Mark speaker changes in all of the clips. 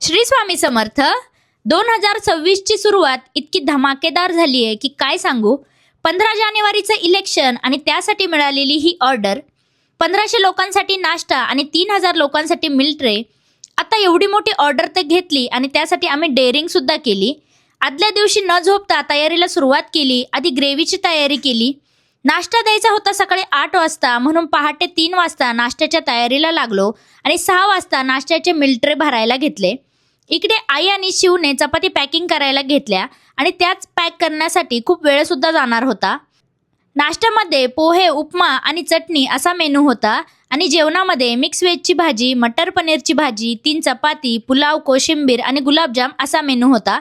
Speaker 1: श्री स्वामी समर्थ. 2026 ची सुरुवात इतकी धमाकेदार झाली आहे की काय सांगू. 15 जानेवारीचं इलेक्शन आणि त्यासाठी मिळालेली ही ऑर्डर, 1500 लोकांसाठी नाश्ता आणि 3000 लोकांसाठी मिल ट्रे. आता एवढी मोठी ऑर्डर तर घेतली आणि त्यासाठी आम्ही डेअरिंग सुद्धा केली. आदल्या दिवशी न झोपता तयारीला सुरुवात केली. आधी ग्रेव्हीची तयारी केली. नाश्ता द्यायचा होता सकाळी 8 वाजता, म्हणून पहाटे 3 वाजता नाश्त्याच्या तयारीला लागलो आणि 6 वाजता नाश्त्याचे मिल ट्रे भरायला घेतले. इकडे आई आणि शिवने चपाती पॅकिंग करायला घेतल्या आणि त्याच पॅक करण्यासाठी खूप वेळ सुद्धा जाणार होता. नाश्त्यामध्ये पोहे, उपमा आणि चटणी असा मेनू होता आणि जेवणामध्ये मिक्स व्हेजची भाजी, मटर पनीरची भाजी, 3 चपाती, पुलाव, कोशिंबीर आणि गुलाबजाम असा मेनू होता.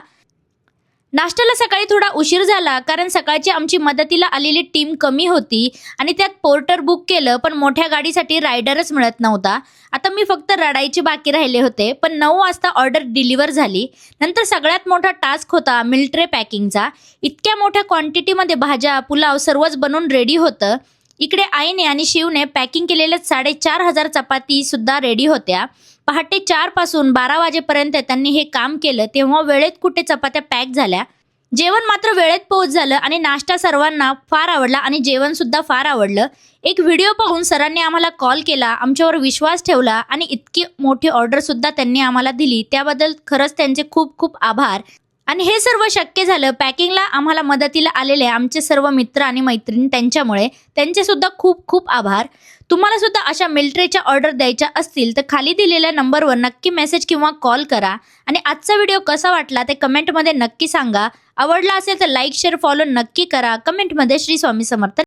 Speaker 1: नाश्त्याला सकाळी थोडा उशीर झाला कारण सकाळची आमची मदतीला आलेली टीम कमी होती आणि त्यात पोर्टर बुक केलं, पण मोठ्या गाडीसाठी रायडरच मिळत नव्हता. आता मी फक्त रडायचे बाकी राहिले होते. पण 9 वाजता ऑर्डर डिलिव्हर झाली. नंतर सगळ्यात मोठा टास्क होता मिल ट्रे पॅकिंगचा. इतक्या मोठ्या क्वांटिटीमध्ये भाज्या, पुलाव सर्वच बनवून रेडी होतं. इकडे आईने आणि शिवने पॅकिंग केलेल्या 4500 चपाती सुद्धा रेडी होत्या. पहाटे 4 पासून 12 वाजेपर्यंत त्यांनी हे काम केलं, तेव्हा वेळेत कुठे चपात्या पॅक झाल्या. जेवण मात्र वेळेत पोहोच झालं आणि नाश्ता सर्वांना फार आवडला आणि जेवण सुद्धा फार आवडलं. एक व्हिडिओ पाहून सरांनी आम्हाला कॉल केला, आमच्यावर विश्वास ठेवला आणि इतकी मोठी ऑर्डर सुद्धा त्यांनी आम्हाला दिली. त्याबद्दल खरंच त्यांचे खूप खूप आभार. आणि हे सर्व शक्य झालं पॅकिंगला आम्हाला मदतीला आलेले आमचे सर्व मित्र आणि मैत्रिणी, त्यांच्यामुळे त्यांचे सुद्धा खूप खूप आभार. तुम्हाला सुद्धा अशा मिल ट्रेच्या ऑर्डर द्यायच्या असतील तर खाली दिलेल्या नंबरवर नक्की मेसेज किंवा कॉल करा. आणि आजचा व्हिडिओ कसा वाटला ते कमेंटमध्ये नक्की सांगा. आवडला असेल तर लाईक, शेअर, फॉलो नक्की करा. कमेंटमध्ये श्री स्वामी समर्थ